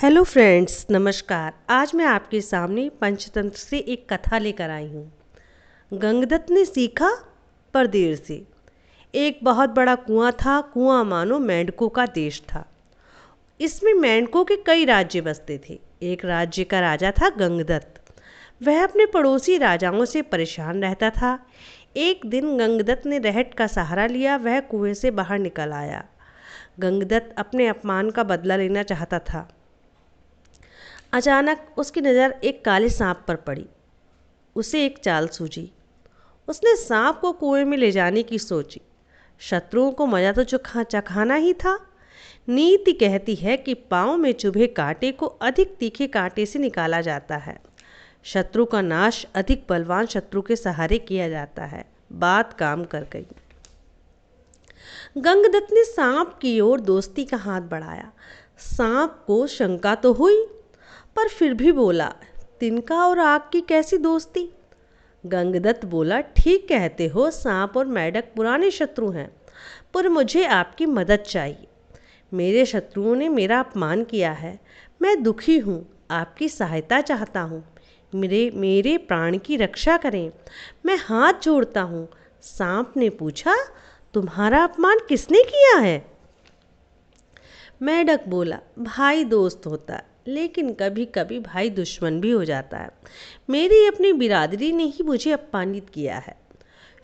Hello friends, नमस्कार। आज मैं आपके सामने पंचतंत्र से एक कथा लेकर आई हूँ। गंगदत्त ने सीखा पर देर से। एक बहुत बड़ा कुआं था। कुआं मानो मेंढकों का देश था। इसमें मेंढकों के कई राज्य बसते थे। एक राज्य का राजा था गंगदत्त। वह अपने पड़ोसी राजाओं से परेशान रहता था। एक दिन गंगदत्त ने रहट का सहारा लिया। वह कुएं से बाहर निकल आया। गंगदत्त अपने अपमान का बदला लेना चाहता था। अचानक उसकी नज़र एक काले सांप पर पड़ी। उसे एक चाल सूझी। उसने सांप को कुएं में ले जाने की सोची। शत्रुओं को मजा तो चखाना ही था। नीति कहती है कि पाँव में चुभे कांटे को अधिक तीखे कांटे से निकाला जाता है। शत्रु का नाश अधिक बलवान शत्रु के सहारे किया जाता है। बात काम कर गई। गंगदत्त ने सांप की ओर दोस्ती का हाथ बढ़ाया। सांप को शंका तो हुई, पर फिर भी बोला, तिनका और आग की कैसी दोस्ती। गंगदत्त बोला, ठीक कहते हो, सांप और मेंढक पुराने शत्रु हैं, पर मुझे आपकी मदद चाहिए। मेरे शत्रुओं ने मेरा अपमान किया है। मैं दुखी हूँ, आपकी सहायता चाहता हूँ। मेरे प्राण की रक्षा करें। मैं हाथ जोड़ता हूँ। सांप ने पूछा, तुम्हारा अपमान किसने किया है। मेंढक बोला, भाई दोस्त होता है, लेकिन कभी कभी भाई दुश्मन भी हो जाता है। मेरी अपनी बिरादरी ने ही मुझे अपमानित किया है।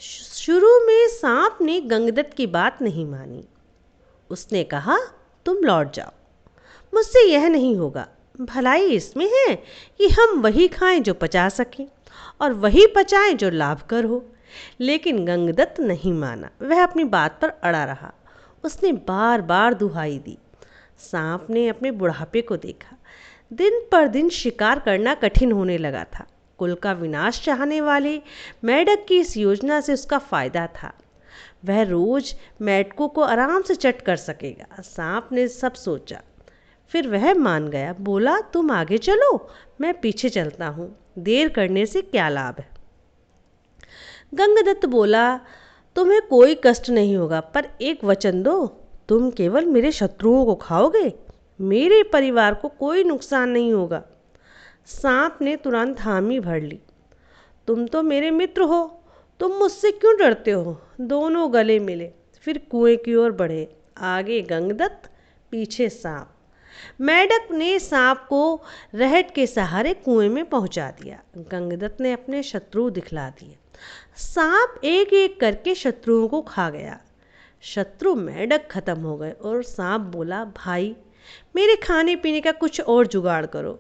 शुरू में सांप ने गंगदत्त की बात नहीं मानी। उसने कहा, तुम लौट जाओ, मुझसे यह नहीं होगा। भलाई इसमें है कि हम वही खाएं जो पचा सकें और वही पचाएं जो लाभकर हो। लेकिन गंगदत्त नहीं माना। वह अपनी बात पर अड़ा रहा। उसने बार बार दुहाई दी। सांप ने अपने बुढ़ापे को देखा। दिन पर दिन शिकार करना कठिन होने लगा था। कुल का विनाश चाहने वाले मेंढक की इस योजना से उसका फायदा था। वह रोज मेंढकों को आराम से चट कर सकेगा। सांप ने सब सोचा, फिर वह मान गया। बोला, तुम आगे चलो, मैं पीछे चलता हूँ। देर करने से क्या लाभ है। गंगदत्त बोला, तुम्हें कोई कष्ट नहीं होगा, पर एक वचन दो, तुम केवल मेरे शत्रुओं को खाओगे, मेरे परिवार को कोई नुकसान नहीं होगा। सांप ने तुरंत हामी भर ली। तुम तो मेरे मित्र हो, तुम मुझसे क्यों डरते हो। दोनों गले मिले, फिर कुएं की ओर बढ़े। आगे गंगदत्त, पीछे सांप। मेंढक ने सांप को रहट के सहारे कुएं में पहुंचा दिया। गंगदत्त ने अपने शत्रु दिखला दिए। सांप एक एक करके शत्रुओं को खा गया। शत्रु मेंढक खत्म हो गए और सांप बोला, भाई मेरे खाने पीने का कुछ और जुगाड़ करो।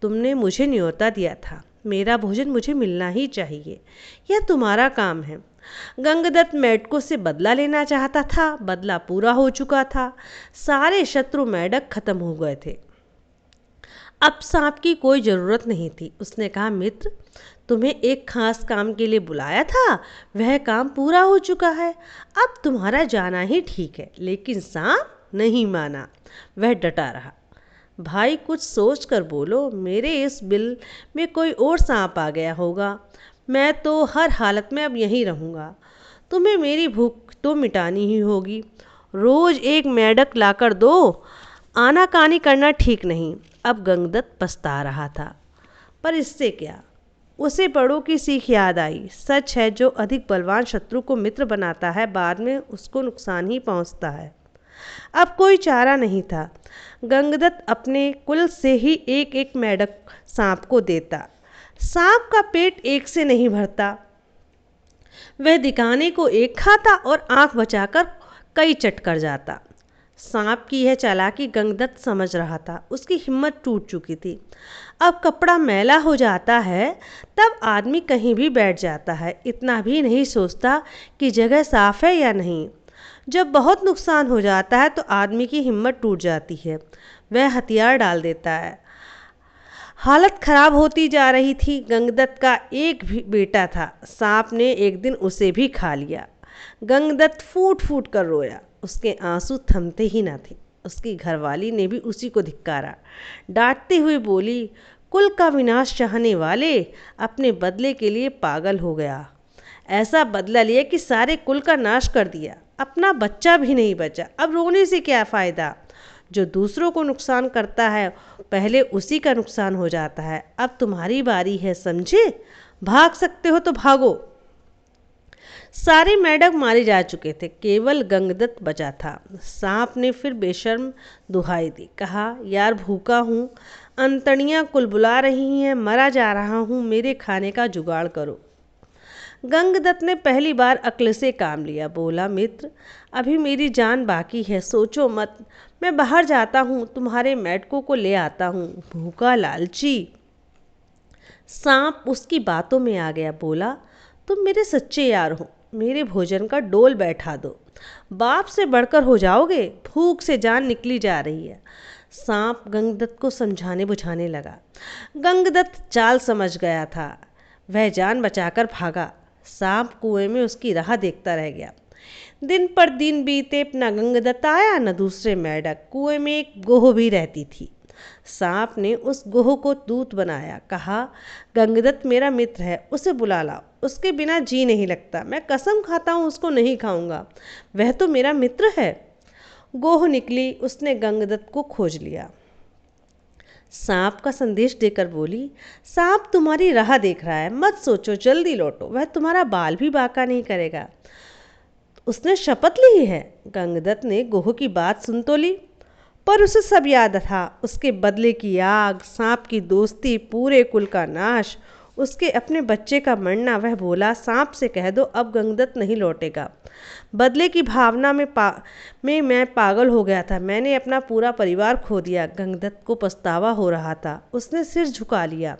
तुमने मुझे न्योता दिया था, मेरा भोजन मुझे मिलना ही चाहिए। यह तुम्हारा काम है। गंगदत्त मेंढकों से बदला लेना चाहता था। बदला पूरा हो चुका था। सारे शत्रु मेंढक खत्म हो गए थे। अब सांप की कोई ज़रूरत नहीं थी। उसने कहा, मित्र, तुम्हें एक खास काम के लिए बुलाया था, वह काम पूरा हो चुका है। अब तुम्हारा जाना ही ठीक है। लेकिन सांप नहीं माना। वह डटा रहा। भाई कुछ सोच कर बोलो, मेरे इस बिल में कोई और सांप आ गया होगा। मैं तो हर हालत में अब यहीं रहूँगा। तुम्हें मेरी भूख तो मिटानी ही होगी। रोज़ एक मेंढक लाकर दो। आनाकानी करना ठीक नहीं। अब गंगदत्त पछता रहा था, पर इससे क्या। उसे बड़ों की सीख याद आई। सच है, जो अधिक बलवान शत्रु को मित्र बनाता है, बाद में उसको नुकसान ही पहुंचता है। अब कोई चारा नहीं था। गंगदत्त अपने कुल से ही एक एक मेंढक सांप को देता। सांप का पेट एक से नहीं भरता। वह दिखाने को एक खाता और आंख बचाकर कई चट कर जाता। सांप की यह चालाकी गंगदत्त समझ रहा था। उसकी हिम्मत टूट चुकी थी। अब कपड़ा मैला हो जाता है तब आदमी कहीं भी बैठ जाता है, इतना भी नहीं सोचता कि जगह साफ है या नहीं। जब बहुत नुकसान हो जाता है तो आदमी की हिम्मत टूट जाती है। वह हथियार डाल देता है। हालत खराब होती जा रही थी। गंगदत्त का एक भी बेटा था। सांप ने एक दिन उसे भी खा लिया। गंगदत्त फूट फूट कर रोया। उसके आंसू थमते ही न थे। उसकी घरवाली ने भी उसी को धिक्कारा। डांटते हुए बोली, कुल का विनाश चाहने वाले, अपने बदले के लिए पागल हो गया। ऐसा बदला लिया कि सारे कुल का नाश कर दिया। अपना बच्चा भी नहीं बचा। अब रोने से क्या फ़ायदा। जो दूसरों को नुकसान करता है पहले उसी का नुकसान हो जाता है। अब तुम्हारी बारी है, समझे? भाग सकते हो तो भागो। सारे मेंढक मारे जा चुके थे, केवल गंगदत्त बचा था। सांप ने फिर बेशर्म दुहाई दी, कहा, यार भूखा हूँ, अंतड़ियाँ कुलबुला रही हैं, मरा जा रहा हूँ, मेरे खाने का जुगाड़ करो। गंगदत्त ने पहली बार अक्ल से काम लिया, बोला, मित्र, अभी मेरी जान बाकी है, सोचो मत, मैं बाहर जाता हूँ, तुम्हारे मेंढकों को ले आता हूँ। भूखा लालची सांप उसकी बातों में आ गया, बोला, तुम मेरे सच्चे यार हो, मेरे भोजन का डोल बैठा दो, बाप से बढ़कर हो जाओगे, भूख से जान निकली जा रही है। सांप गंगदत्त को समझाने बुझाने लगा। गंगदत्त चाल समझ गया था, वह जान बचाकर भागा। सांप कुएं में उसकी राह देखता रह गया। दिन पर दिन बीते, न गंगदत्त आया न दूसरे मेंढक। कुएं में एक गोह भी रहती थी। सांप ने उस गोह को दूत बनाया, कहा, गंगदत्त मेरा मित्र है, उसे बुला लाओ, उसके बिना जी नहीं लगता, मैं कसम खाता हूँ उसको नहीं खाऊंगा, वह तो मेरा मित्र है। गोह निकली, उसने गंगदत्त को खोज लिया। सांप का संदेश देकर बोली, सांप तुम्हारी राह देख रहा है, मत सोचो, जल्दी लौटो, वह तुम्हारा बाल भी बाका नहीं करेगा। उसने शपथ ली है। गंगदत्त ने गोह की बात सुन तो ली, पर उसे सब याद था, उसके बदले की आग, सांप की दोस्ती, पूरे कुल का नाश, उसके अपने बच्चे का मरना। वह बोला, सांप से कह दो अब गंगदत्त नहीं लौटेगा। बदले की भावना में मैं पागल हो गया था, मैंने अपना पूरा परिवार खो दिया। गंगदत्त को पछतावा हो रहा था, उसने सिर झुका लिया।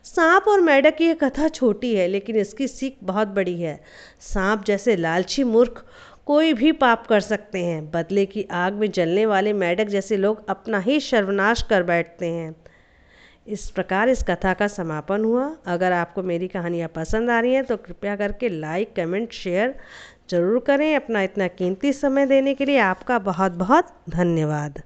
सांप और मेंढक की यह कथा छोटी है, लेकिन इसकी सीख बहुत बड़ी है। सांप जैसे लालची मूर्ख कोई भी पाप कर सकते हैं, बदले की आग में जलने वाले मेंढक जैसे लोग अपना ही सर्वनाश कर बैठते हैं। इस प्रकार इस कथा का समापन हुआ। अगर आपको मेरी कहानियाँ पसंद आ रही हैं तो कृपया करके लाइक, कमेंट, शेयर ज़रूर करें। अपना इतना कीमती समय देने के लिए आपका बहुत बहुत धन्यवाद।